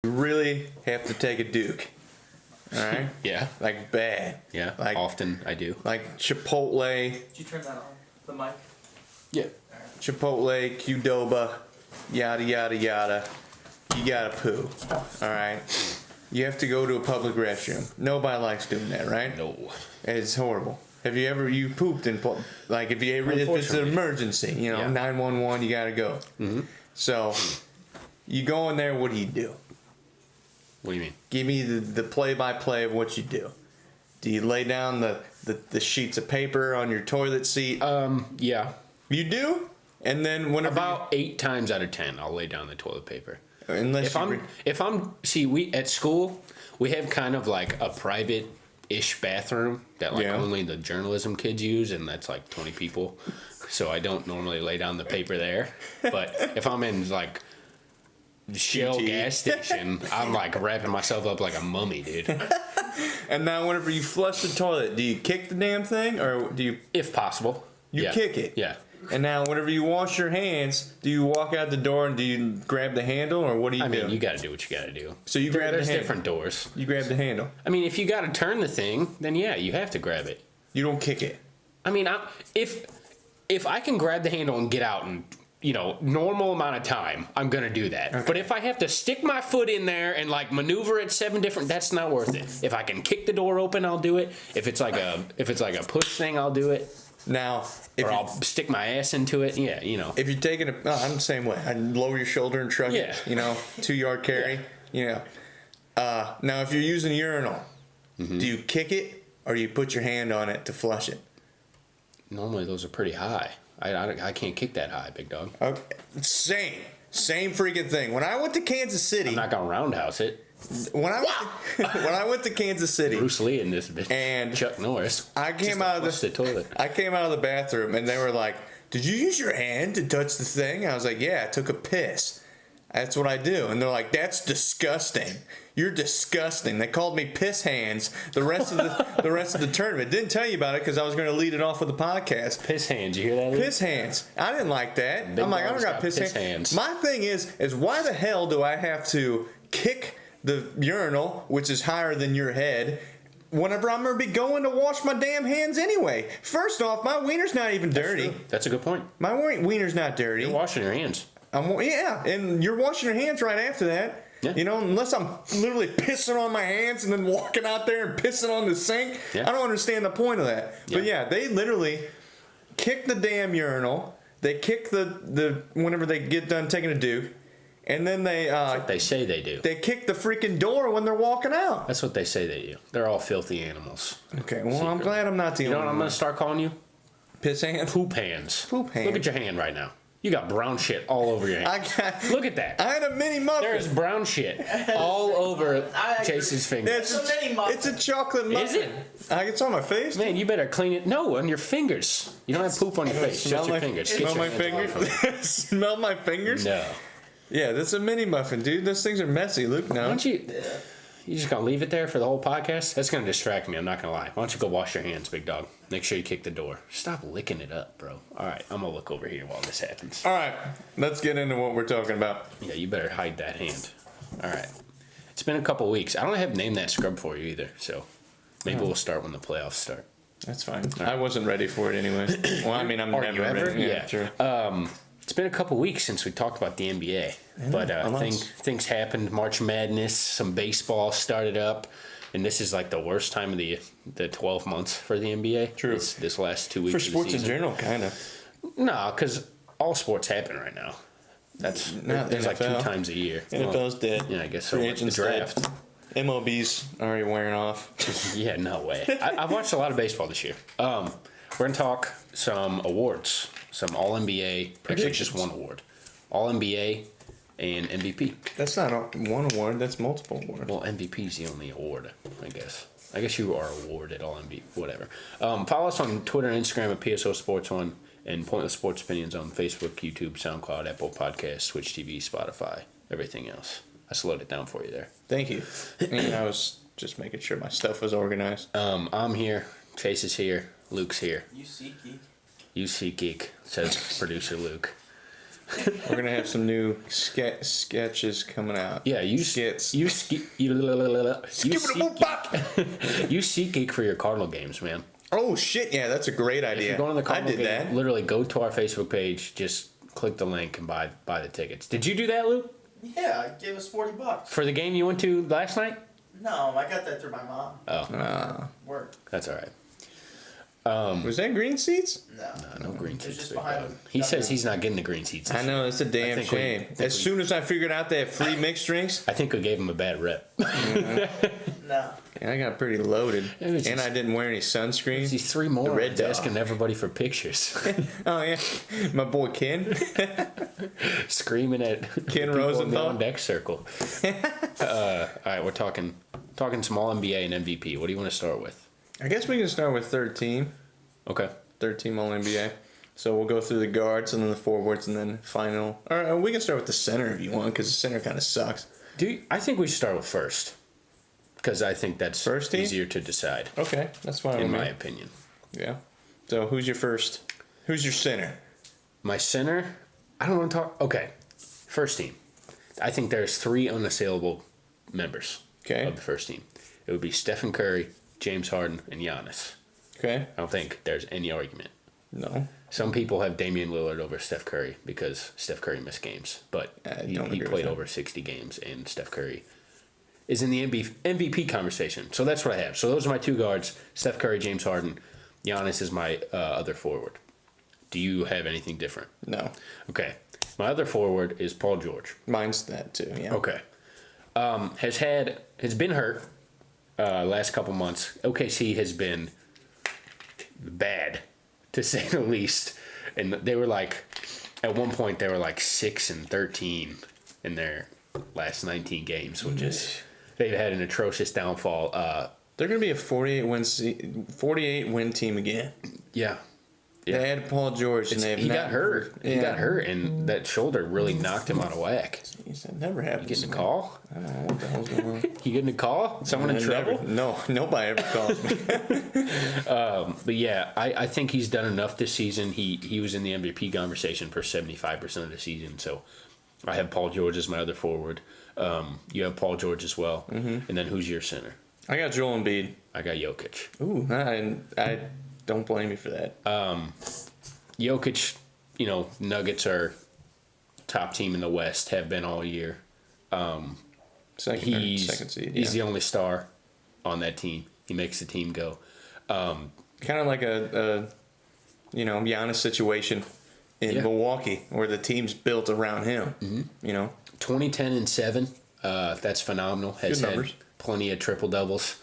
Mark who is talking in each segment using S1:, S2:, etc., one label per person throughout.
S1: You really have to take a Duke. All right?
S2: Yeah.
S1: Like bad.
S2: Yeah.
S1: Like
S2: often I do.
S1: Like Chipotle.
S3: Did you turn that on? The mic?
S2: Yeah.
S1: Chipotle, Qdoba, yada yada yada. You gotta poo. All right? You have to go to a public restroom. Nobody likes doing that, right?
S2: No.
S1: It's horrible. Have you ever pooped in like if it's an emergency, you know, 911, you gotta go.
S2: Mm-hmm.
S1: So you go in there. What do?
S2: What do you mean?
S1: Give me the play-by-play of what you do. Do you lay down the sheets of paper on your toilet seat?
S2: Yeah.
S1: You do? And then whenever
S2: About 8 times out of 10, I'll lay down the toilet paper.
S1: Unless
S2: we at school, we have kind of like a private-ish bathroom that only the journalism kids use, and that's like 20 people. So I don't normally lay down the paper there. But if I'm in like Shell gas station, I'm like wrapping myself up like a mummy, dude.
S1: And now whenever you flush the toilet, do you kick the damn thing, or do you?
S2: If possible.
S1: You kick it.
S2: Yeah.
S1: And now whenever you wash your hands, do you walk out the door and do you grab the handle, or what do you do?
S2: I mean, you got to do what you got to do.
S1: So you grab the handle.
S2: There's different doors.
S1: You grab the handle.
S2: I mean, if you got to turn the thing, then yeah, you have to grab it.
S1: You don't kick it.
S2: I mean, if I can grab the handle and get out in, normal amount of time, I'm going to do that. Okay. But if I have to stick my foot in there and like maneuver it 7 different, that's not worth it. If I can kick the door open, I'll do it. If it's like a push thing, I'll do it.
S1: Now,
S2: I'll stick my ass into it. Yeah,
S1: If you're taking I'm the same way. I lower your shoulder and shrug it. 2-yard carry.
S2: Yeah.
S1: Now, if you're using urinal, do you kick it or do you put your hand on it to flush it?
S2: Normally, those are pretty high. I can't kick that high, big dog.
S1: Okay. Same freaking thing. When I went to Kansas City,
S2: I'm not gonna roundhouse it.
S1: When I went to Kansas City,
S2: Bruce Lee in this bitch,
S1: and
S2: Chuck Norris.
S1: I came out of
S2: the toilet.
S1: I came out of the bathroom and they were like, "Did you use your hand to touch the thing?" I was like, "Yeah, I took a piss. That's what I do." And they're like, "That's disgusting. You're disgusting." They called me piss hands the rest of the tournament. Didn't tell you about it because I was going to lead it off with a podcast.
S2: Piss hands, you hear that?
S1: Piss hands. I didn't like that.
S2: Big
S1: I'm like, I don't
S2: got
S1: got piss hands. My thing is why the hell do I have to kick the urinal, which is higher than your head, whenever I'm going to be going to wash my damn hands anyway? First off, my wiener's not even dirty.
S2: That's a good point.
S1: My wiener's not dirty.
S2: You're washing your hands.
S1: And you're washing your hands right after that.
S2: Yeah.
S1: Unless I'm literally pissing on my hands and then walking out there and pissing on the sink.
S2: Yeah.
S1: I don't understand the point of that.
S2: Yeah.
S1: But they literally kick the damn urinal. They kick the whenever they get done taking a Duke. And then
S2: that's what they say they do.
S1: They kick the freaking door when they're walking out.
S2: That's what they say they do. They're all filthy animals.
S1: Okay, well, I'm glad I'm not the only one.
S2: You know what I'm going to start calling you?
S1: Piss hands?
S2: Poop hands.
S1: Poop hands.
S2: Look at your hand right now. You got brown shit all over your hand. Look at that.
S1: I had a mini muffin.
S2: There's brown shit all over Chase's fingers.
S1: It's a mini muffin. It's a chocolate muffin.
S2: Is it?
S1: It's on my face.
S2: Man, you better clean it. No, on your fingers. You don't have poop on your face. Just your fingers.
S1: Smell my fingers? Smell my fingers?
S2: No.
S1: Yeah, that's a mini muffin, dude. Those things are messy. Luke, no.
S2: Why don't you just gonna leave it there for the whole podcast? That's gonna distract me. I'm not gonna lie. Why don't you go wash your hands, big dog? Make sure you kick the door. Stop licking it up, bro. All right, I'm gonna look over here while this happens.
S1: All right, let's get into what we're talking about.
S2: Yeah, you better hide that hand. All right. It's been a couple weeks. I don't have named that scrub for you either, so maybe we'll start when the playoffs start.
S1: That's fine. Right. I wasn't ready for it anyways. Well, I mean, I'm never ready.
S2: Yeah,
S1: true.
S2: It's been a couple weeks since we talked about the NBA, but things happened. March Madness, some baseball started up, and this is like the worst time of the 12 months for the NBA.
S1: True.
S2: This last 2 weeks
S1: for sports in general, kind of.
S2: No, because all sports happen right now. There's like 2 times a year.
S1: NFL's dead.
S2: Yeah, I guess so. Like the draft.
S1: MLB's already wearing off.
S2: Yeah, no way. I've watched a lot of baseball this year. We're gonna talk some awards. Some All-NBA, actually just one award. All-NBA and MVP.
S1: That's not one award, that's multiple awards.
S2: Well, MVP is the only award, I guess. I guess you are awarded All-NBA, whatever. Follow us on Twitter and Instagram at PSO Sports 1 and Pointless Sports Opinions on Facebook, YouTube, SoundCloud, Apple Podcasts, Switch TV, Spotify, everything else. I slowed it down for you there.
S1: Thank you. And I was just making sure my stuff was organized.
S2: I'm here. Chase is here. Luke's here.
S3: You see, geek.
S2: UC Geek, says producer Luke.
S1: We're gonna have some new sketches coming out.
S2: Yeah, you
S1: skits.
S2: You SeatGeek for your Cardinal games, man.
S1: Oh shit! Yeah, that's a great idea.
S2: If you're going to the Cardinal game,
S1: that.
S2: Literally go to our Facebook page, just click the link and buy the tickets. Did you do that, Lou?
S3: Yeah, gave us $40
S2: for the game you went to last night?
S3: No, I got that through my mom.
S2: Oh,
S3: Work.
S2: That's all right.
S1: Was that green seats?
S2: No green seats.
S3: Just behind
S2: he says he's not getting the green seats.
S1: I know, it's a damn shame. As soon as I figured out they have free mixed drinks,
S2: I think we gave him a bad rep.
S3: No.
S1: Yeah, I got pretty loaded, and I didn't wear any sunscreen.
S2: These three more
S1: red
S2: asking everybody for pictures.
S1: Oh yeah, my boy Ken,
S2: screaming at
S1: Ken
S2: people
S1: Rosenthal
S2: in the on deck circle. All right, we're talking small NBA and MVP. What do you want to start with?
S1: I guess we can start with third team.
S2: Okay.
S1: Third team All NBA. So we'll go through the guards and then the forwards and then final. Or we can start with the center if you want, because the center kind of sucks.
S2: I think we should start with first, because I think that's
S1: first team?
S2: easier to decide.
S1: Okay, that's fine.
S2: In my opinion.
S1: Yeah. So who's your first? Who's your center?
S2: My center? I don't want to talk. Okay. First team. I think there's 3 unassailable members of the first team. It would be Stephen Curry, James Harden, and Giannis.
S1: Okay.
S2: I don't think there's any argument.
S1: No.
S2: Some people have Damian Lillard over Steph Curry because Steph Curry missed games, but he played over 60 games, and Steph Curry is in the MVP conversation. So that's what I have. So those are my 2 guards: Steph Curry, James Harden. Giannis is my other forward. Do you have anything different?
S1: No.
S2: Okay. My other forward is Paul George.
S1: Mine's that too. Yeah.
S2: Okay. Has been hurt last couple months. OKC has been bad, to say the least. And they were like, at one point, they were like 6-13 in their last 19 games, which is, they've had an atrocious downfall.
S1: They're going to be a 48 win team again.
S2: Yeah.
S1: They had Paul George, and
S2: he got hurt. Yeah. He got hurt, and that shoulder really knocked him out of whack.
S1: Jeez, that never happens.
S2: You getting a call?
S1: I don't know what the hell's going on.
S2: You getting a call? Someone in trouble?
S1: No, nobody ever calls me.
S2: But yeah, I think he's done enough this season. He was in the MVP conversation for 75% of the season. So I have Paul George as my other forward. You have Paul George as well. Mm-hmm. And then who's your center?
S1: I got Joel Embiid.
S2: I got Jokic.
S1: Ooh, I don't blame you for that.
S2: Jokic, Nuggets are top team in the West, have been all year.
S1: Second seed.
S2: He's the only star on that team. He makes the team go.
S1: Kind of like a Giannis situation in Milwaukee, where the team's built around him. Mm-hmm.
S2: 20-10-7. That's phenomenal. Has had plenty of triple doubles.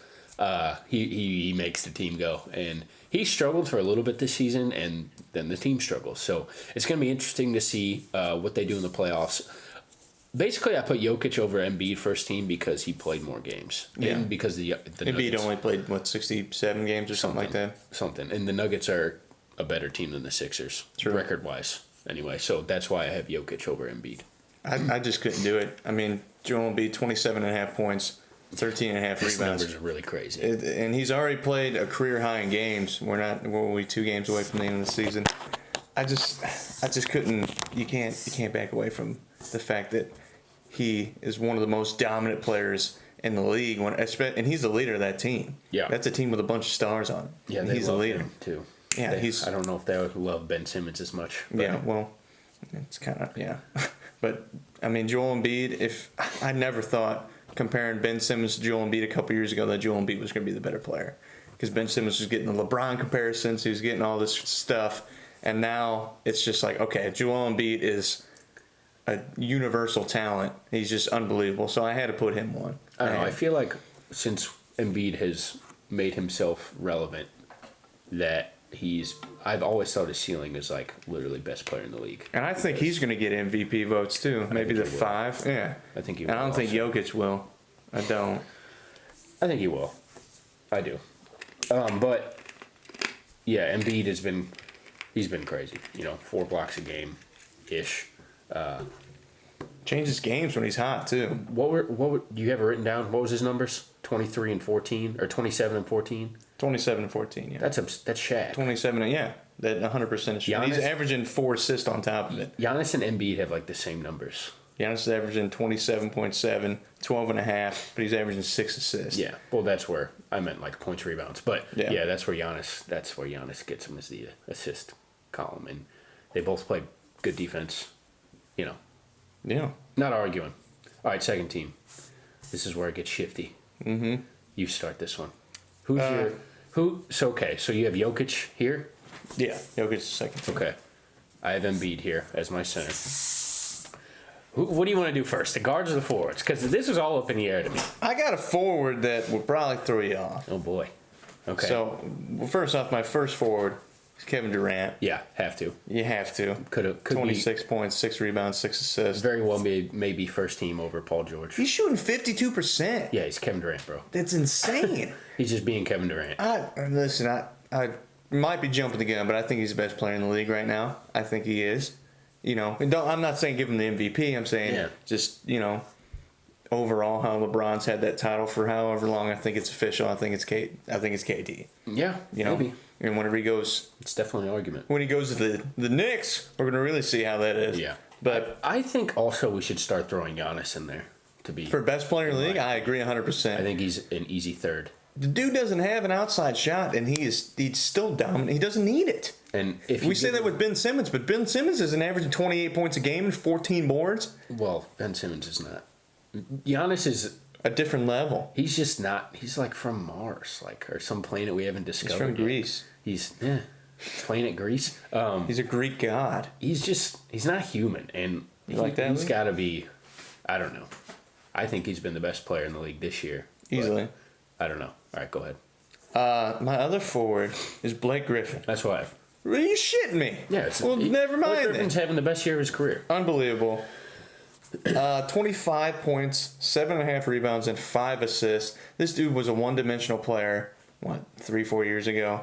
S2: He makes the team go, and he struggled for a little bit this season, and then the team struggles. So it's going to be interesting to see what they do in the playoffs. Basically, I put Jokic over Embiid first team because he played more games, and because the
S1: Embiid
S2: Nuggets,
S1: only played 67 games or something like that.
S2: And the Nuggets are a better team than the Sixers, record wise. Anyway, so that's why I have Jokic over Embiid.
S1: I just couldn't do it. I mean, Joel Embiid 27.5 points. 13.5 rebounds.
S2: His numbers are really crazy.
S1: And he's already played a career high in games. We're 2 games away from the end of the season. I just couldn't. You can't back away from the fact that he is one of the most dominant players in the league. And he's the leader of that team.
S2: Yeah,
S1: that's a team with a bunch of stars on it.
S2: Yeah,
S1: he's the leader
S2: him too.
S1: Yeah,
S2: I don't know if they love Ben Simmons as much.
S1: But. Yeah, well, it's kind of But I mean, Joel Embiid. I never thought, comparing Ben Simmons to Joel Embiid a couple years ago, that Joel Embiid was going to be the better player, because Ben Simmons was getting the LeBron comparisons, he was getting all this stuff, and now it's just like, okay, Joel Embiid is a universal talent. He's just unbelievable. So I had to put him one.
S2: I don't know. I feel like since Embiid has made himself relevant, that I've always thought his ceiling is like literally best player in the league.
S1: And I think he's going to get MVP votes too. Maybe the 5. Yeah.
S2: I think he will.
S1: And I don't think Jokic will. I don't.
S2: I think he will. I do. But yeah, Embiid he's been crazy. 4 blocks a game ish.
S1: Changes games when he's hot too.
S2: What do you have it written down? What was his numbers? 23 and 14 or 27 and 14?
S1: 27 and 14, yeah.
S2: That's Shaq.
S1: 27, yeah. that 100% is true. He's
S2: Giannis-
S1: averaging 4 assists on top of it.
S2: Giannis and Embiid have like the same numbers.
S1: Giannis is averaging 27.7, 12.5, but he's averaging 6 assists.
S2: Yeah, well, that's where I meant like points, rebounds, but
S1: Yeah.
S2: yeah, that's where Giannis gets him as the assist column, and they both play good defense. You know,
S1: Yeah.
S2: not arguing. All right, second team. This is where it gets shifty. Mm-hmm. You start this one. Who's your who? So okay, so you have Jokic here.
S1: Yeah. Jokic is second.
S2: Okay, I have Embiid here as my center. What do you want to do first, the guards or the forwards? Because this is all up in the air to me.
S1: I got a forward that will probably throw you off.
S2: Oh boy. Okay.
S1: So, well, first off, my first forward is Kevin Durant.
S2: yeah, have to.
S1: You have to.
S2: Could
S1: 26 points, 6 rebounds, 6 assists.
S2: very well maybe first team over Paul George.
S1: He's shooting 52%.
S2: Yeah, he's Kevin Durant, bro.
S1: That's insane.
S2: He's just being Kevin Durant.
S1: Listen, I might be jumping the gun, but I think he's the best player in the league right now. I think he is. You know, and I'm not saying give him the MVP. I'm saying just, you know, overall how LeBron's had that title for however long. I think it's official. I think it's KD.
S2: Yeah,
S1: You know,
S2: maybe.
S1: and whenever he goes,
S2: It's definitely an argument.
S1: when he goes to the Knicks, we're gonna really see how that is.
S2: Yeah.
S1: But
S2: I think also we should start throwing Giannis in there to be.
S1: for best player in the league,
S2: Right.
S1: I agree 100%.
S2: I think he's an easy third.
S1: The dude doesn't have an outside shot, and he's still dominant. He doesn't need it.
S2: And if
S1: We
S2: you
S1: say
S2: give
S1: that
S2: him-
S1: with Ben Simmons, but Ben Simmons isn't averaging 28 points a game and 14 boards.
S2: well, Ben Simmons is not. Giannis is.
S1: A different level.
S2: He's just not. He's like from Mars, like or some planet we haven't
S1: He's
S2: discovered.
S1: from
S2: yet.
S1: Greece.
S2: He's planet Greece.
S1: He's a Greek god.
S2: He's not human, and
S1: You like that,
S2: he's
S1: Lee?
S2: got to be. I don't know. I think he's been the best player in the league this year. but
S1: Easily.
S2: I don't know. All right, go ahead.
S1: My other forward is Blake Griffin.
S2: That's why. I've,
S1: Are you shitting me?
S2: yeah.
S1: Well, never
S2: Blake
S1: mind
S2: Griffin's
S1: then.
S2: having the best year of his career.
S1: Unbelievable. 25 points, 7.5 rebounds, and 5 assists. This dude was a one-dimensional player, 3-4 years ago.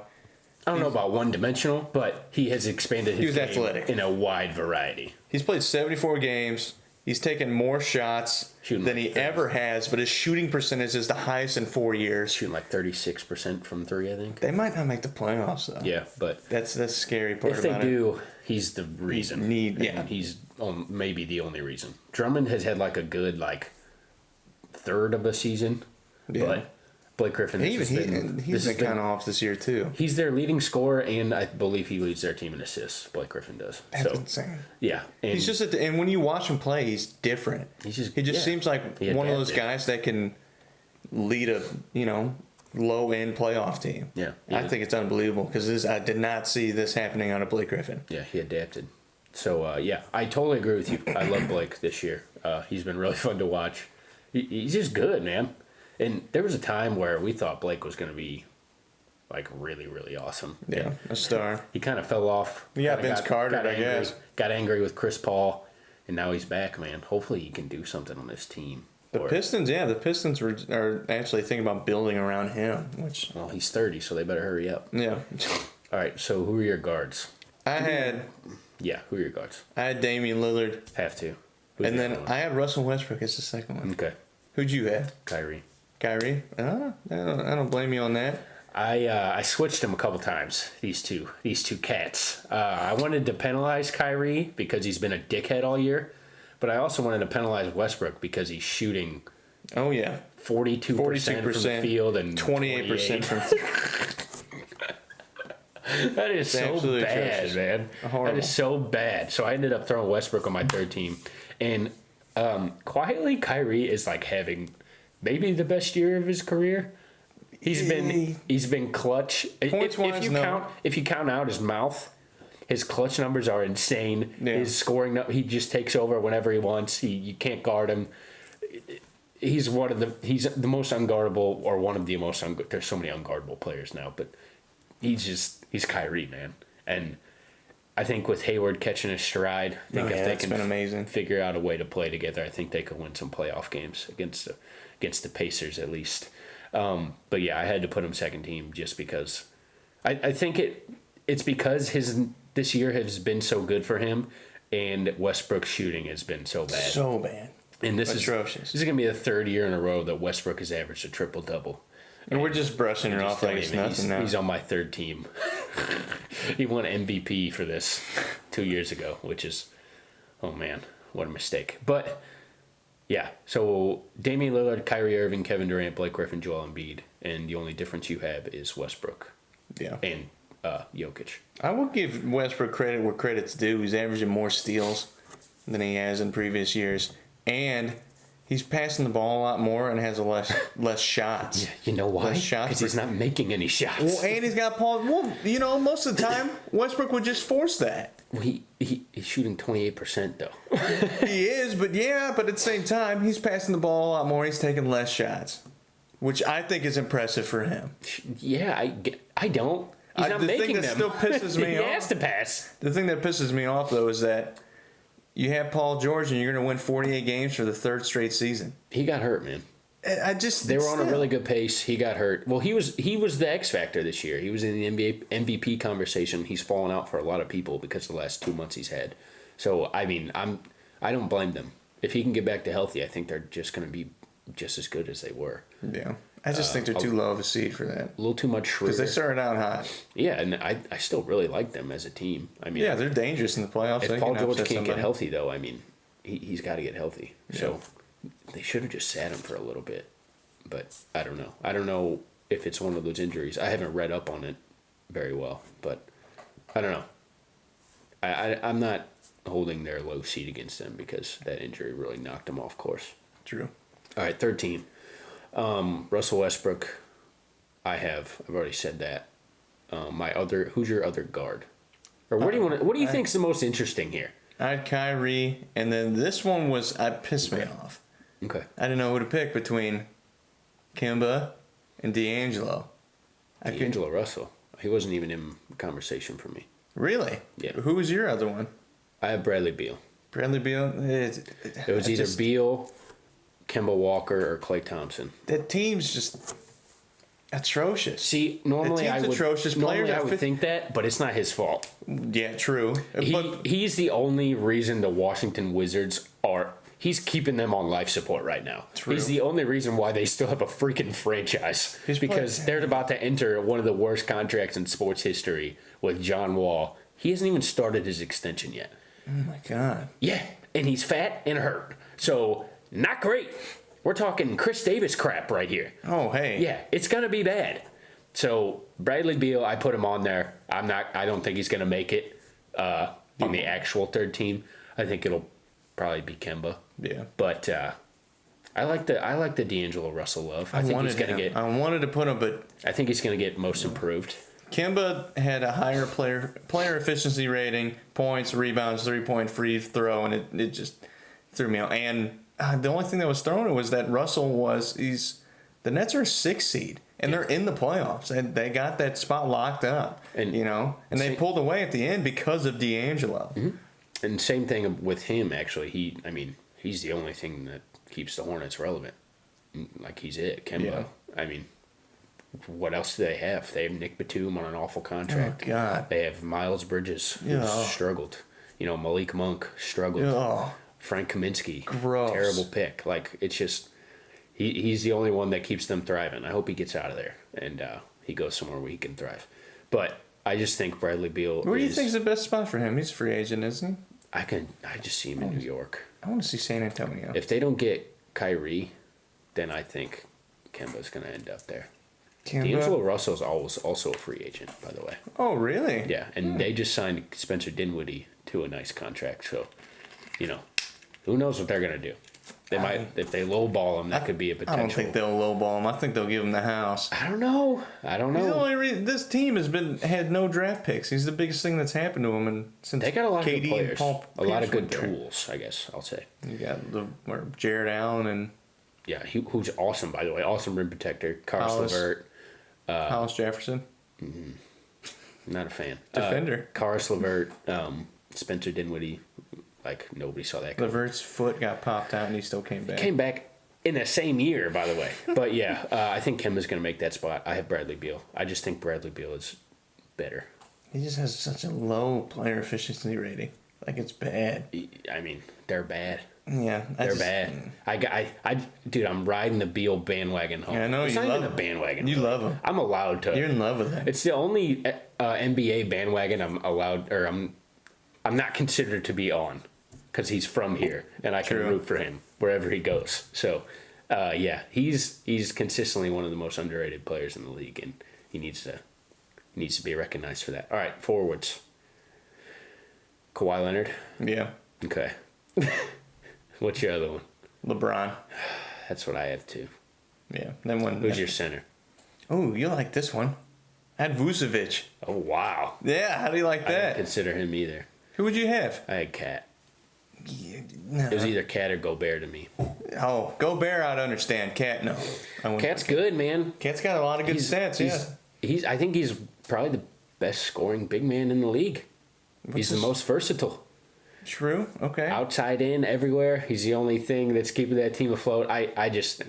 S2: I don't know about one-dimensional, but he has expanded his
S1: was
S2: game
S1: athletic.
S2: in a wide variety.
S1: He's played 74 games. He's taken more shots
S2: Shooting
S1: than
S2: like
S1: he
S2: 30.
S1: ever has, but his shooting percentage is the highest in 4 years.
S2: Shooting like 36% from three, I think.
S1: They might not make the playoffs, though.
S2: Yeah, but
S1: That's the scary part
S2: if they
S1: about it.
S2: do, he's the reason.
S1: Yeah.
S2: And he's maybe the only reason. Drummond has had like a good third of a season,
S1: Yeah.
S2: but Blake Griffin has
S1: He's
S2: been
S1: been kind of off this year, too.
S2: he's their leading scorer, and I believe he leads their team in assists. Blake Griffin does.
S1: That's
S2: So
S1: insane.
S2: yeah, and
S1: He's just and when you watch him play, he's different.
S2: He just
S1: seems like
S2: He
S1: one of those
S2: adapted.
S1: guys that can lead a low end playoff team.
S2: Yeah.
S1: I think it's unbelievable because I did not see this happening on a Blake Griffin.
S2: Yeah, he adapted. So, yeah, I totally agree with you. I love Blake this year. He's been really fun to watch. He's just good, man. And there was a time where we thought Blake was going to be, really, really awesome.
S1: Yeah,
S2: And
S1: a star.
S2: he kind of fell off.
S1: Yeah,
S2: Kinda
S1: Vince Carter, I
S2: angry,
S1: guess.
S2: Got angry with Chris Paul, and now he's back, man. Hopefully he can do something on this team.
S1: The Pistons are actually thinking about building around him, which
S2: Well, he's 30, so they better hurry up.
S1: yeah.
S2: All right, so who are your guards?
S1: I had
S2: Who are your guards?
S1: Damian Lillard,
S2: Have to. Who's
S1: and
S2: the
S1: then
S2: other one?
S1: I had Russell Westbrook as the second one.
S2: Okay,
S1: Who'd you have?
S2: Kyrie.
S1: Kyrie? I don't blame you on that.
S2: I switched them a couple times. These two cats. I wanted to penalize Kyrie because he's been a dickhead all year, but I also wanted to penalize Westbrook because he's shooting
S1: Oh yeah,
S2: 42% from the field and
S1: 28% from.
S2: That is so
S1: absolutely
S2: bad,
S1: atrocious.
S2: man.
S1: Horrible.
S2: That is so bad. So I ended up throwing Westbrook on my third team, and quietly Kyrie is having maybe the best year of his career. He's been clutch.
S1: Points-wise, no.
S2: If you count out his mouth, his clutch numbers are insane.
S1: Yeah.
S2: His scoring, he just takes over whenever he wants. You can't guard him. He's the most unguardable, or one of the most there's so many unguardable players now, but he's Kyrie, man. And I think with Hayward catching his stride, I think if they
S1: it's been amazing.
S2: figure out a way to play together, I think they could win some playoff games against the Pacers at least. But yeah, I had to put him second team just because I think it's because this year has been so good for him, and Westbrook's shooting has been so bad.
S1: So bad.
S2: And this
S1: Atrocious.
S2: is going to be the third year in a row that Westbrook has averaged a triple-double.
S1: And we're just brushing it off like it's nothing now.
S2: He's on my third team. He won MVP for this 2 years ago, which is, oh man, what a mistake. But yeah, so Damian Lillard, Kyrie Irving, Kevin Durant, Blake Griffin, Joel Embiid, and the only difference you have is Westbrook.
S1: Yeah.
S2: And Jokic.
S1: I will give Westbrook credit where credit's due. He's averaging more steals than he has in previous years, and he's passing the ball a lot more and has less shots.
S2: Yeah, you know why? Because he's not making any shots.
S1: Well, and he's got Paul. Well, most of the time Westbrook would just force that.
S2: Well, he's shooting 28% though.
S1: He is, but at the same time, he's passing the ball a lot more. He's taking less shots, which I think is impressive for him.
S2: Yeah, I don't. He's not making them.
S1: The thing that still pisses me off.
S2: He has to pass.
S1: The thing that pisses me off though is that you have Paul George and you're going to win 48 games for the third straight season.
S2: He got hurt, man. They were on a really good pace. He got hurt. Well, he was the X factor this year. He was in the NBA MVP conversation. He's fallen out for a lot of people because of the last 2 months he's had. So I mean, I don't blame them. If he can get back to healthy, I think they're just going to be just as good as they were.
S1: Yeah, I just think they're too low of a seed for that.
S2: A little too much Schroeder.
S1: Because they started out hot.
S2: Yeah, and I still really like them as a team. I mean,
S1: yeah, they're dangerous in the playoffs.
S2: If Paul George can't get healthy, though, I mean, he's got to get healthy. Yeah. So they should have just sat him for a little bit. But I don't know. I don't know if it's one of those injuries. I haven't read up on it very well, but I don't know. I'm not holding their low seed against them because that injury really knocked them off course.
S1: True.
S2: All right, 13. Russell Westbrook. I've already said that. Who's your other guard? Or what do you think's the most interesting here?
S1: I had Kyrie, and then this one pissed me off.
S2: Okay.
S1: I didn't know who to pick between Kemba and D'Angelo.
S2: D'Angelo Russell. He wasn't even in conversation for me.
S1: Really?
S2: Yeah.
S1: Who was your other one?
S2: I have Bradley Beal.
S1: Bradley Beal?
S2: It was either Beal, Kemba Walker, or Klay Thompson.
S1: That team's just atrocious.
S2: See, normally I would think that, but it's not his fault.
S1: Yeah, true.
S2: He's the only reason the Washington Wizards are... He's keeping them on life support right now. True. He's the only reason why they still have a freaking franchise. Because they're about to enter one of the worst contracts in sports history with John Wall. He hasn't even started his extension yet.
S1: Oh, my God.
S2: Yeah, and he's fat and hurt. So, not great. We're talking Chris Davis crap right here.
S1: Oh, hey.
S2: Yeah, it's going to be bad. So, Bradley Beal, I put him on there. I don't think he's going to make it on the actual third team. I think it'll probably be Kemba.
S1: Yeah.
S2: But I like the D'Angelo Russell love. I think he's going to get...
S1: I wanted to put him, but...
S2: I think he's going to get most improved.
S1: Kemba had a higher player efficiency rating, points, rebounds, 3-point free throw, and it just threw me out. And the only thing that was thrown was that Russell the Nets are a 6 seed, and they're in the playoffs, and they got that spot locked up, and they pulled away at the end because of D'Angelo.
S2: Mm-hmm. And same thing with him, actually. He's the only thing that keeps the Hornets relevant. Like, he's it. Kemba. Yeah. I mean, what else do they have? They have Nick Batum on an awful contract.
S1: Oh, God.
S2: They have Miles Bridges, who struggled. Malik Monk struggled. Oh. Frank Kaminsky.
S1: Gross.
S2: Terrible pick. Like, it's just... He's the only one that keeps them thriving. I hope he gets out of there and he goes somewhere where he can thrive. But I just think Bradley Beal
S1: Where do you think is the best spot for him? He's a free agent, isn't he?
S2: I just see him in New York.
S1: I want to see San Antonio.
S2: If they don't get Kyrie, then I think Kemba's going to end up there. D'Angelo Russell's also a free agent, by the way.
S1: Oh, really?
S2: Yeah, and they just signed Spencer Dinwiddie to a nice contract. So, who knows what they're going to do. They might, if they lowball him, that could be a potential.
S1: I don't think they'll lowball him. I think they'll give him the house.
S2: I don't know.
S1: He's the only reason this team had no draft picks. He's the biggest thing that's happened to him, since
S2: they got a lot
S1: KD
S2: of good players, a lot of good
S1: there.
S2: tools. I guess I'll say.
S1: You got Jared Allen and
S2: who's awesome, by the way, awesome rim protector. Karis LeVert,
S1: Hollis Jefferson.
S2: Not a fan.
S1: Defender.
S2: Karis LeVert, Spencer Dinwiddie. Like, nobody saw that.
S1: LeVert's foot got popped out, and he still came back.
S2: Came back in the same year, by the way. But, yeah, I think Kemba's going to make that spot. I have Bradley Beal. I just think Bradley Beal is better.
S1: He just has such a low player efficiency rating. Like, it's bad.
S2: I mean, they're bad.
S1: Yeah,
S2: They're bad. Dude, I'm riding the Beal bandwagon home.
S1: Yeah, I know
S2: it's
S1: you
S2: not
S1: love
S2: even a
S1: him.
S2: bandwagon.
S1: You love him.
S2: I'm allowed to.
S1: You're in love with him.
S2: It's the only NBA bandwagon I'm allowed, or I'm not considered to be on, because he's from here and I can
S1: True.
S2: root for him wherever he goes. So, yeah, he's consistently one of the most underrated players in the league, and he needs to be recognized for that. All right, forwards. Kawhi Leonard.
S1: Yeah.
S2: Okay. What's your other one?
S1: LeBron.
S2: That's what I have too.
S1: Yeah. Then when
S2: Who's your center?
S1: Oh, you like this one? I had Vucevic.
S2: Oh wow.
S1: Yeah, how do you like
S2: I didn't
S1: that?
S2: consider him either.
S1: Who would you have?
S2: I had Cat.
S1: Yeah, no.
S2: It was either Cat or Gobert to me.
S1: Oh, Gobert, I'd understand. Cat, no. I wouldn't.
S2: Cat's good, man.
S1: Cat's got a lot of good stats, yeah.
S2: I think he's probably the best scoring big man in the league. He's the most versatile.
S1: True. Okay.
S2: Outside in, everywhere. He's the only thing that's keeping that team afloat. I just,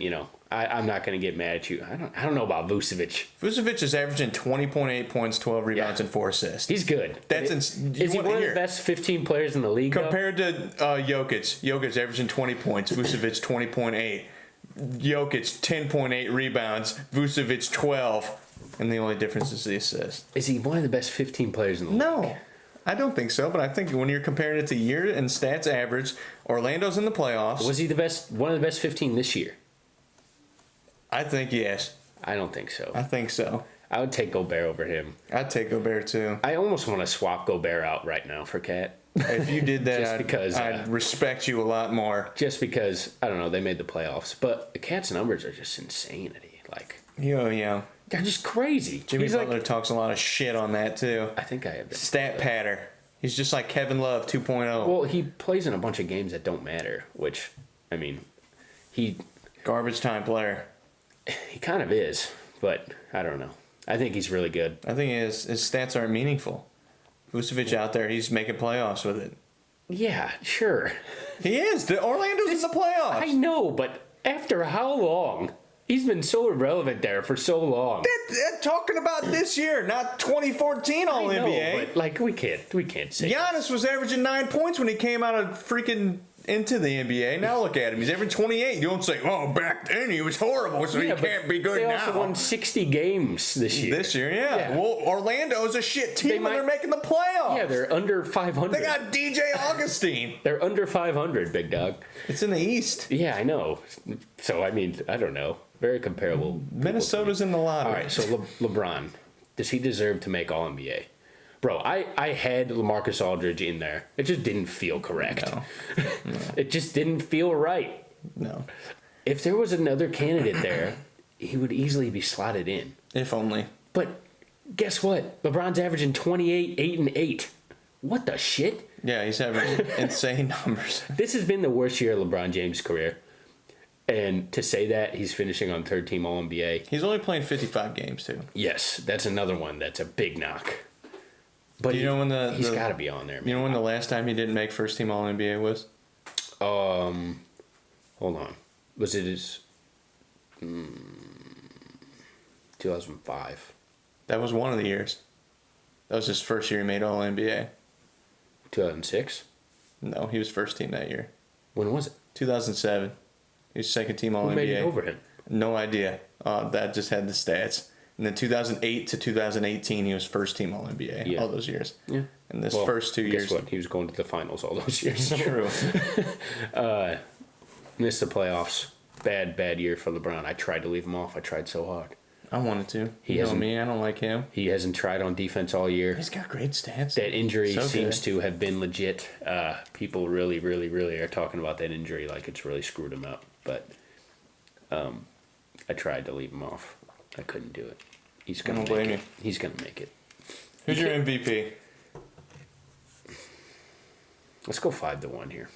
S2: I'm not going to get mad at you. I don't know about Vucevic.
S1: Vucevic is averaging 20.8 points, 12 rebounds, and 4 assists.
S2: He's good.
S1: Is
S2: he one of the best 15 players in the league?
S1: Compared to Jokic. Jokic averaging 20 points. Vucevic 20.8. Jokic 10.8 rebounds. Vucevic 12. And the only difference is the assist.
S2: Is he one of the best 15 players in the league?
S1: No. I don't think so, but I think when you're comparing it to year and stats average, Orlando's in the playoffs.
S2: Was he one of the best 15 this year?
S1: I think yes.
S2: I don't think so.
S1: I think so.
S2: I would take Gobert over him.
S1: I'd take Gobert too.
S2: I almost want to swap Gobert out right now for Cat.
S1: If you did that,
S2: Just because,
S1: I'd respect you a lot more.
S2: Just because, I don't know, they made the playoffs. But the Cat's numbers are just insanity. Like,
S1: Yeah.
S2: they're just crazy.
S1: Jimmy
S2: He's
S1: Butler
S2: like,
S1: talks a lot of shit on that too.
S2: I think I have that.
S1: Stat patter. He's just like Kevin Love 2.0.
S2: Well, he plays in a bunch of games that don't matter, which, I mean, he
S1: Garbage time player.
S2: kind of is, but I don't know. I think he's really good.
S1: I think his stats aren't meaningful. Vucevic out there, he's making playoffs with it.
S2: Yeah, sure.
S1: He is. The Orlando's in the playoffs.
S2: I know, but after how long? He's been so irrelevant there for so long.
S1: Talking about this year, not 2014 All
S2: I know,
S1: NBA.
S2: but like we can't say.
S1: Giannis was averaging 9 points when he came out of freaking into the NBA. Now look at him. He's averaging 28. You don't say, oh, back then he was horrible, so
S2: Yeah,
S1: he
S2: but
S1: can't be good
S2: they
S1: now.
S2: also won 60 games this year.
S1: This year, yeah.
S2: Yeah.
S1: Well, Orlando's a shit team,
S2: might-
S1: and they're making the playoffs.
S2: Yeah, they're under 500.
S1: They got DJ Augustine.
S2: They're under 500, big dog.
S1: It's in the East.
S2: Yeah, I know. So I mean, I don't know. Very comparable.
S1: Minnesota's in the lottery.
S2: All right, so LeBron, does he deserve to make All NBA? Bro, I had LaMarcus Aldridge in there. It just didn't feel correct.
S1: No.
S2: It just didn't feel right.
S1: No.
S2: If there was another candidate there, he would easily be slotted in.
S1: If only.
S2: But guess what? LeBron's averaging 28, 8, and 8. What the shit?
S1: Yeah, he's having insane numbers.
S2: This has been the worst year of LeBron James' career. And to say that, he's finishing on third team All NBA.
S1: He's only playing 55 games, too.
S2: Yes, that's another one that's a big knock. But
S1: Do you know when
S2: he's got to be on there, man.
S1: You know when the last time he didn't make first team All NBA was?
S2: Hold on. Was it his 2005?
S1: That was one of the years. That was his first year he made All NBA.
S2: 2006?
S1: No, he was first team that year.
S2: When was it?
S1: 2007. He was second team All
S2: Who
S1: NBA.
S2: made it over him?
S1: No idea. That just had the stats. And then 2008 to 2018, he was first team All NBA.
S2: Yeah.
S1: All those years.
S2: Yeah.
S1: And this
S2: Well,
S1: first 2 years.
S2: Guess what? He was going to the finals all those years.
S1: True.
S2: Missed the playoffs. Bad year for LeBron. I tried to leave him off. I tried so hard.
S1: I wanted to.
S2: He
S1: You know
S2: hasn't-
S1: me. I don't like him.
S2: He hasn't tried on defense all year.
S1: He's got great stats.
S2: That injury
S1: So
S2: seems
S1: good.
S2: to have been legit. People really are talking about that injury like it's really screwed him up. But I tried to leave him off. I couldn't do it. He's gonna
S1: I don't
S2: make
S1: blame
S2: it. He's gonna make it.
S1: Who's your MVP?
S2: Let's go 5-1 here.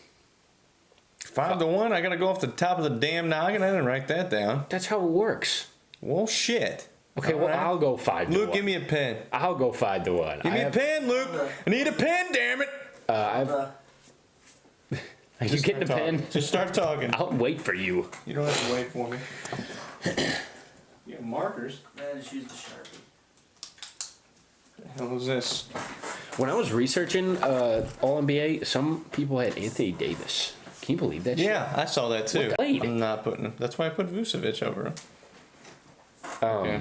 S1: 5-1. I gotta go off the top of the damn noggin. I didn't write that down.
S2: That's how it works.
S1: Well, shit.
S2: Okay,
S1: All
S2: well
S1: right.
S2: I'll go 5-1.
S1: Luke, give me a pen.
S2: I'll go 5-1.
S1: Give me a pen, Luke. I need a pen, damn it.
S2: Are you getting a
S1: Start
S2: pen?
S1: talking. Just start talking.
S2: I'll wait for you.
S1: You don't have to wait for me. You have markers.
S3: I just used the Sharpie.
S1: What the hell is this?
S2: When I was researching All NBA, some people had Anthony Davis. Can you believe that shit?
S1: Yeah, I saw that too.
S2: Played.
S1: I'm not putting him. That's why I put Vucevic over him. Okay.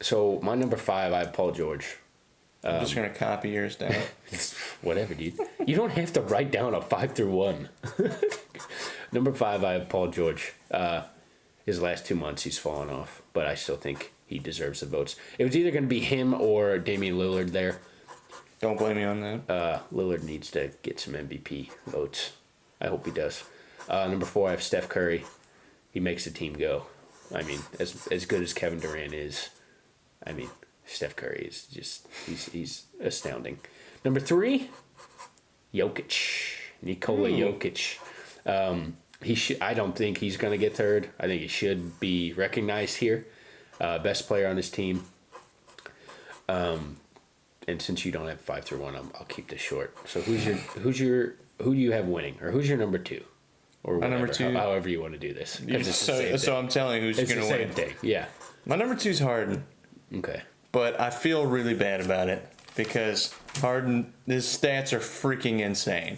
S2: So my number 5, I have Paul George.
S1: I'm just gonna copy yours down.
S2: Whatever, dude. You don't have to write down a 5 through 1. Number 5, I have Paul George. His last 2 months, he's fallen off, but I still think he deserves the votes. It was either going to be him or Damian Lillard there.
S1: Don't blame me on that.
S2: Lillard needs to get some MVP votes. I hope he does. Number 4, I have Steph Curry. He makes the team go. I mean, as good as Kevin Durant is, I mean, Steph Curry is just, he's astounding. Number 3, Jokic. Nikola Jokic. I don't think he's going to get third. I think he should be recognized here. Best player on his team. And since you don't have 5 through 1, I'll keep this short. So who do you have winning, or who's your number 2, or whatever,
S1: number 2.
S2: however you want to do this? 'Cause it's the same
S1: So
S2: thing.
S1: I'm telling you who's
S2: It's
S1: going
S2: the
S1: to
S2: same
S1: win.
S2: thing. Yeah.
S1: My number 2 is Harden,
S2: Okay.
S1: but I feel really bad about it because Harden, his stats are freaking insane.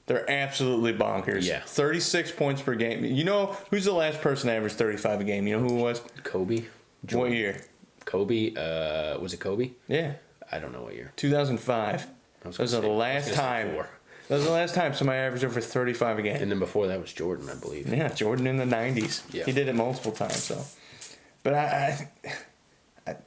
S1: They're absolutely bonkers.
S2: Yeah.
S1: 36 points per game. You know who's the last person to average 35 a game? You know who it was?
S2: Kobe.
S1: What year?
S2: Kobe. Was it Kobe?
S1: Yeah,
S2: I don't know what year.
S1: 2005. That was the last time.
S2: 4.
S1: That was the last time somebody averaged over 35 a game.
S2: And then before that was Jordan, I believe.
S1: Yeah, Jordan in the 90s.
S2: Yeah.
S1: He did it multiple times. So, but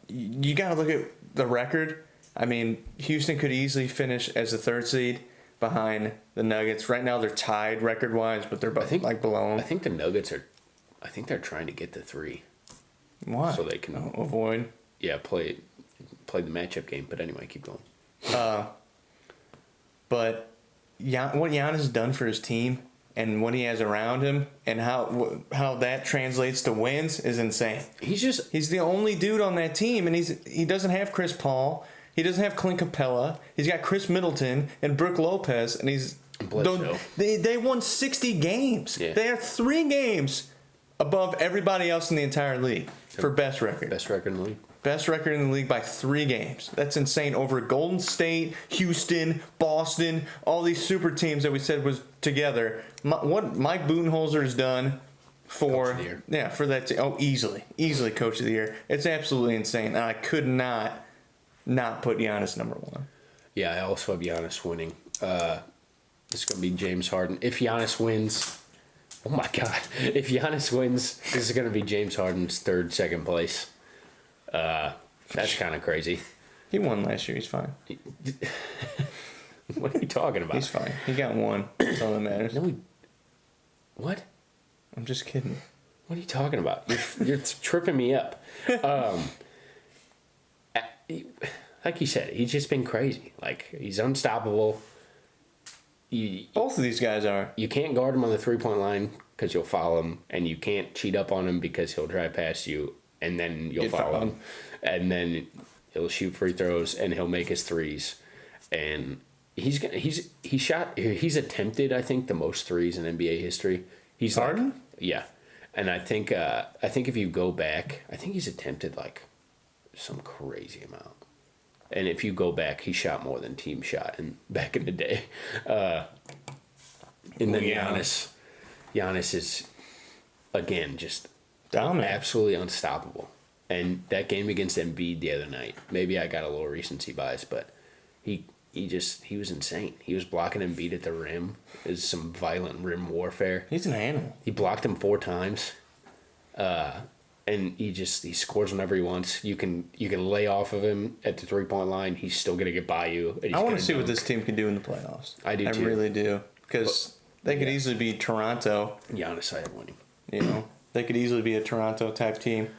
S1: you got to look at the record. I mean, Houston could easily finish as the 3rd seed behind the Nuggets. Right now they're tied record wise, but they're both like below them.
S2: I think the Nuggets are. I think they're trying to get to 3.
S1: Why?
S2: So they can
S1: avoid.
S2: Yeah, play the matchup game. But anyway, keep going.
S1: But what Giannis has done for his team and what he has around him and how that translates to wins is insane. He's the only dude on that team, and he doesn't have Chris Paul. He doesn't have Clint Capella. He's got Chris Middleton and Brook Lopez, and they won 60 games.
S2: Yeah.
S1: They are 3 games above everybody else in the entire league for best record.
S2: Best record in the league.
S1: Best record in the league by 3 games. That's insane. Over Golden State, Houston, Boston, all these super teams that we said was together. What Mike Budenholzer has done for
S2: Coach of the year.
S1: for that. Easily Coach of the Year. It's absolutely insane. And I could not put Giannis number 1.
S2: Yeah, I also have Giannis winning. It's going to be James Harden. If Giannis wins, oh my God. If Giannis wins, this is going to be James Harden's 2nd place. That's kind of crazy.
S1: He won last year. He's fine.
S2: What are you talking about?
S1: He's fine. He got 1. That's all that matters.
S2: No, what?
S1: I'm just kidding.
S2: What are you talking about? You're tripping me up. Like you said, he's just been crazy. Like, he's unstoppable.
S1: Both of these guys are.
S2: You can't guard him on the 3-point line because you'll foul him, and you can't cheat up on him because he'll drive past you, and then you'll foul him, and then he'll shoot free throws, and he'll make his threes, and he's attempted, I think, the most threes in NBA history. He's
S1: Harden?
S2: Yeah, and I think if you go back, I think he's attempted like some crazy amount. And if you go back, he shot more than team shot back in the day. And then Giannis is, again, just
S1: dominant.
S2: Absolutely unstoppable. And that game against Embiid the other night, maybe I got a little recency bias, but he was insane. He was blocking Embiid at the rim. It was some violent rim warfare.
S1: He's an animal.
S2: He blocked him 4 times. And he scores whenever he wants. You can lay off of him at the 3-point line. He's still gonna get by you.
S1: I want to see what this team can do in the playoffs.
S2: I do too.
S1: I really do, because they could easily be Toronto.
S2: Giannis, I have winning.
S1: You know, they could easily be a Toronto type team.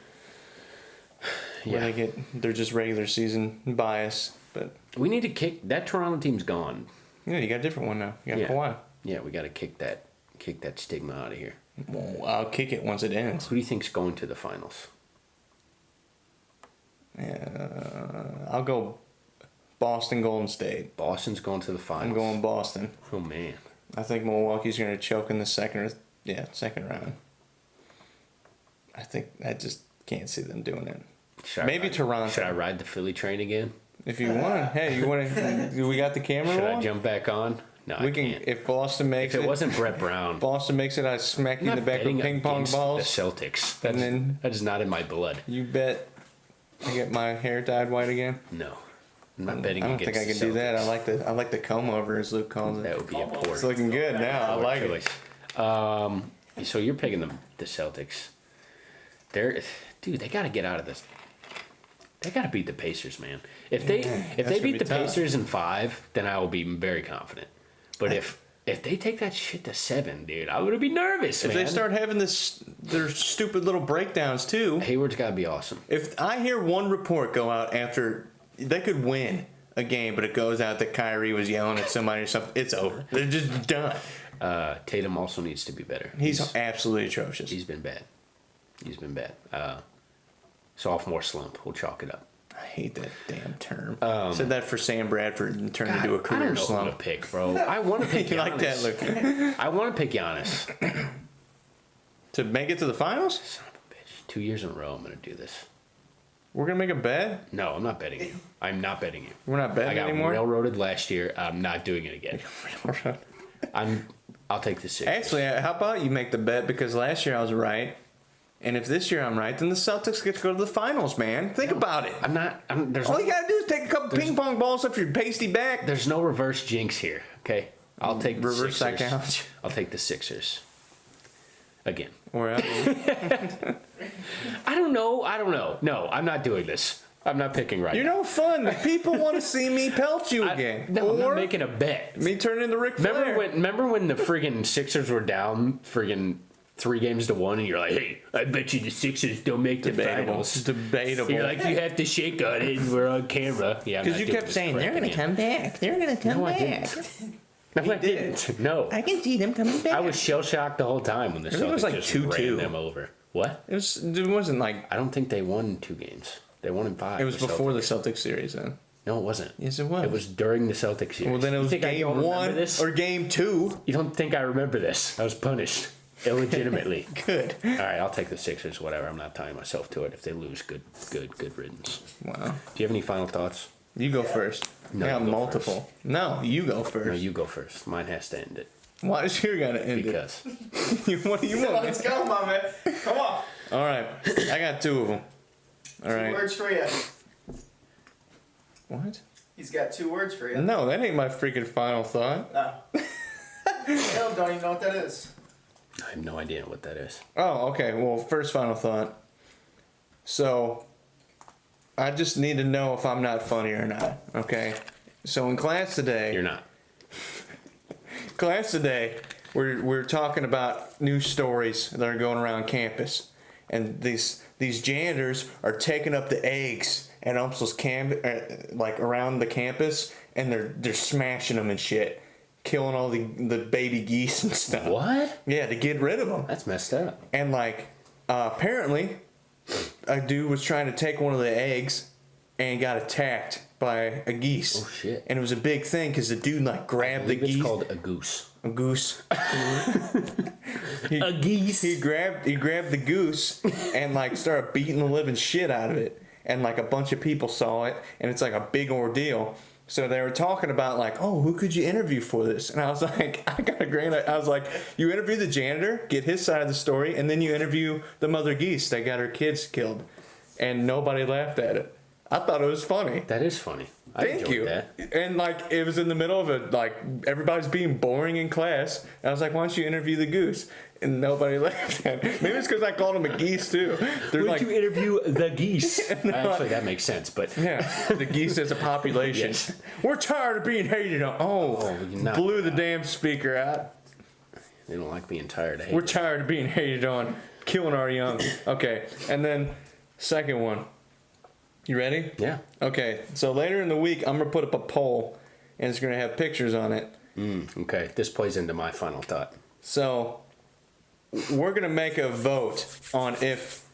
S1: Where they're just regular season bias, but
S2: we need to kick that Toronto team's gone.
S1: Yeah, you got a different one now. You got Kawhi.
S2: Yeah, we got to kick that stigma out of here.
S1: Well, I'll kick it once it ends.
S2: Who do you think's going to the finals?
S1: I'll go Boston, Golden State.
S2: Boston's going to the finals.
S1: I'm going Boston.
S2: Oh man,
S1: I think Milwaukee's going to choke in the second round. I just can't see them doing it. Maybe Toronto.
S2: Should I ride the Philly train again?
S1: If you want, hey, we got the camera
S2: Should
S1: on?
S2: I jump back on? No,
S1: We
S2: I
S1: can
S2: can't.
S1: if Boston makes
S2: If it
S1: it.
S2: wasn't Brett Brown,
S1: Boston makes it. I smack you in
S2: I'm
S1: the
S2: not
S1: back with
S2: betting
S1: ping pong
S2: against
S1: balls.
S2: the Celtics.
S1: And then
S2: That is not in my blood.
S1: you bet. I get my hair dyed white again.
S2: No, I'm not betting
S1: I don't
S2: against
S1: think I can
S2: the
S1: do that.
S2: Celtics.
S1: I like the comb over, as Luke calls
S2: That
S1: it.
S2: would be a poor.
S1: It's looking good now. I like it.
S2: choice. So you're picking the Celtics. Dude, they got to get out of this. They got to beat the Pacers, man. If they
S1: gonna
S2: beat
S1: be
S2: the
S1: tough.
S2: Pacers in 5, then I will be very confident. But if they take that shit to 7, dude, I would be nervous,
S1: If
S2: man.
S1: they start having their stupid little breakdowns too.
S2: Hayward's got to be awesome.
S1: If I hear one report go out after they could win a game, but it goes out that Kyrie was yelling at somebody or something, it's over. They're just done.
S2: Tatum also needs to be better.
S1: He's absolutely atrocious.
S2: He's been bad. Sophomore slump. We'll chalk it up.
S1: I hate that damn term. Said that for Sam Bradford and turned into a
S2: I
S1: career
S2: don't know who to
S1: slump.
S2: pick, bro. I want to pick
S1: You
S2: Giannis.
S1: like that, Luke?
S2: I want to pick Giannis.
S1: To make it to the finals?
S2: Son of a bitch. 2 years in a row, I'm going to do this.
S1: We're gonna make a bet.
S2: No, I'm not betting you. I'm not betting you.
S1: We're not betting
S2: I got
S1: anymore.
S2: railroaded last year. I'm not doing it again. I'll take the Sixers.
S1: Actually, how about you make the bet, because last year I was right, and if this year I'm right, then the Celtics get to go to the finals, man. Think about it.
S2: There's
S1: All you gotta do is take a couple ping pong balls off your pasty back.
S2: There's no reverse jinx here. Okay, I'll take the
S1: Reverse
S2: Sixers.
S1: psychology.
S2: I'll take the Sixers. Again.
S1: Or else.
S2: I don't know. No, I'm not doing this. I'm not picking right
S1: You're
S2: now.
S1: no fun. People want to see me pelt you again.
S2: No, I'm not
S1: or
S2: making a bet.
S1: me turn into Ric Flair.
S2: Remember when the friggin' Sixers were down 3 games to 1 and you're like, hey, I bet you the Sixers don't make the finals.
S1: Debatable.
S2: You're like, you have to shake on it and we're on camera. Yeah,
S1: Because you kept saying, they're going to come back. They're going to come
S2: No, I
S1: back.
S2: didn't. No, I didn't. No.
S1: I can see them coming back.
S2: I was shell shocked the whole time when the
S1: think it
S2: Celtics
S1: was like
S2: just
S1: 2-2.
S2: ran them over. What?
S1: It wasn't like,
S2: I don't think they won 2 games. They won in 5.
S1: it was
S2: the
S1: before
S2: Celtics.
S1: the Celtics series then.
S2: No, it wasn't.
S1: Yes, it was.
S2: It was during the Celtics series.
S1: Well, then it was
S2: You think I
S1: game
S2: don't remember
S1: 1
S2: this?
S1: or game 2.
S2: You don't think I remember this? I was punished illegitimately.
S1: Good.
S2: All right, I'll take the Sixers. Whatever. I'm not tying myself to it. If they lose, good riddance.
S1: Wow.
S2: Do you have any final thoughts?
S1: You go first.
S2: No,
S1: I got
S2: you go
S1: multiple. No, you go first.
S2: No, you go first. Mine has to end it
S1: Why is your gonna end
S2: because
S1: it? What do you want?
S3: Let's go, my man. Come on.
S1: All right, I got 2 of them. All
S3: 2
S1: right.
S3: words for you.
S1: What?
S3: He's got 2 words for you.
S1: No, that ain't my freaking final thought.
S3: No. Hell, don't even know what that is.
S2: I have no idea what that is.
S1: Oh, okay. Well, first final thought. So, I just need to know if I'm not funny or not. Okay. So in class today,
S2: You're not.
S1: we're talking about news stories that are going around campus, and these janitors are taking up the eggs at Umsel's like around the campus, and they're smashing them and shit, killing all the baby geese and stuff.
S2: What?
S1: Yeah, to get rid of them.
S2: That's messed up.
S1: And like, apparently, a dude was trying to take one of the eggs and got attacked by a geese.
S2: Oh, shit.
S1: And it was a big thing because the dude like grabbed the geese.
S2: It's called a goose.
S1: A goose.
S2: A geese.
S1: He grabbed the goose and like started beating the living shit out of it. And like a bunch of people saw it, and it's like a big ordeal. So they were talking about like, oh, who could you interview for this? And I was like, I got a grand. I was like, you interview the janitor, get his side of the story, and then you interview the mother geese that got her kids killed, and nobody laughed at it. I thought it was funny.
S2: That is funny. I
S1: Thank
S2: enjoyed
S1: you.
S2: that.
S1: And like it was in the middle of it, like everybody's being boring in class. And I was like, why don't you interview the goose? And nobody laughed at it. Maybe it's because I called him a geese too. They're
S2: Would
S1: like,
S2: you interview the geese? Actually, that makes sense, but
S1: yeah, the geese as a population.
S2: Yes.
S1: We're tired of being hated on. Oh,
S2: you're not-
S1: blew the damn speaker out.
S2: they don't like being tired of
S1: We're
S2: hating.
S1: tired of being hated on, killing our young. Okay, and then second one. You ready?
S2: Yeah.
S1: Okay, so later in the week, I'm gonna put up a poll, and it's gonna have pictures on it.
S2: Okay, this plays into my final thought.
S1: So we're gonna make a vote on if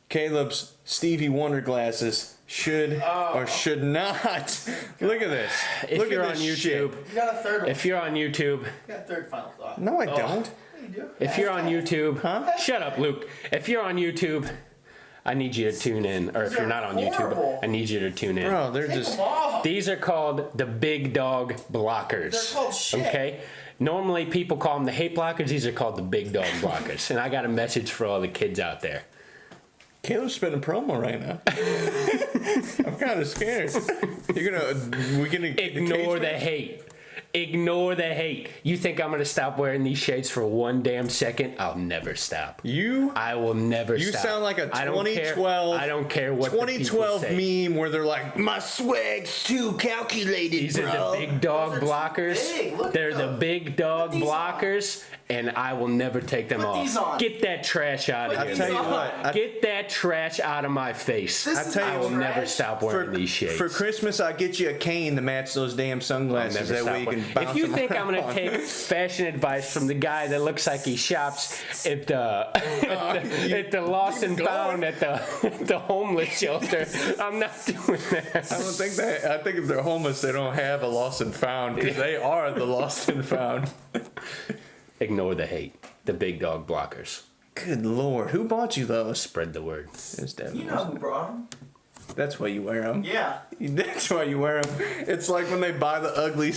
S1: Caleb's Stevie Wonder glasses should or should not. Look at this.
S2: If
S1: Look
S2: you're
S1: at
S2: on
S1: this
S2: YouTube,
S1: shit.
S3: You got a third one.
S2: if you're on YouTube,
S3: You got a third final thought.
S1: No, I don't.
S3: Yeah, you do.
S2: if you're on YouTube,
S1: Huh?
S2: shut up, Luke. If you're on YouTube, I need you to tune in. Or if you're not on YouTube,
S3: horrible.
S2: I need you to tune in.
S1: Bro, they're
S3: Take
S1: just.
S3: them off.
S2: These are called the big dog blockers.
S3: They're called shit.
S2: Okay? Normally people call them the hate blockers. These are called the big dog blockers. And I got a message for all the kids out there.
S1: Caleb's spinning promo right now. I'm kind of scared. We're gonna
S2: Ignore the hate. Ignore the hate. You think I'm going to stop wearing these shades for one damn second? I'll never stop. I will never stop.
S1: You sound like a 2012.
S2: I don't care what
S1: 2012
S2: the people say.
S1: meme where they're like, my swag's too calculated,
S2: These
S1: bro.
S2: are the big dog
S3: Those are too
S2: blockers.
S3: big. Look
S2: They're
S3: at
S2: the
S3: them.
S2: big dog
S3: Put these
S2: blockers, and I will never take them
S3: Put
S2: off.
S3: these on.
S2: Get that trash out of
S3: Put
S2: here.
S3: these
S1: I'll tell you
S3: on.
S1: what.
S2: Get that trash out of my face.
S3: This is
S1: tell you
S2: I will
S3: trash.
S2: never stop wearing these shades.
S1: For Christmas, I get you a cane to match those damn sunglasses.
S2: Never
S1: That
S2: stop
S1: way you
S2: wearing-
S1: can bounce
S2: If you
S1: them
S2: think I'm
S1: around.
S2: gonna take fashion advice from the guy that looks like he shops at the at the lost and found at the homeless shelter, I'm not doing that.
S1: I don't think that. I think if they're homeless, they don't have a lost and found because they are the lost and found.
S2: Ignore the hate. The big dog blockers.
S1: Good lord, who bought you those?
S2: Spread the word.
S1: It's Devin.
S3: You know who brought them?
S1: That's why you wear them.
S3: Yeah.
S1: That's why you wear them. It's like when they buy the ugly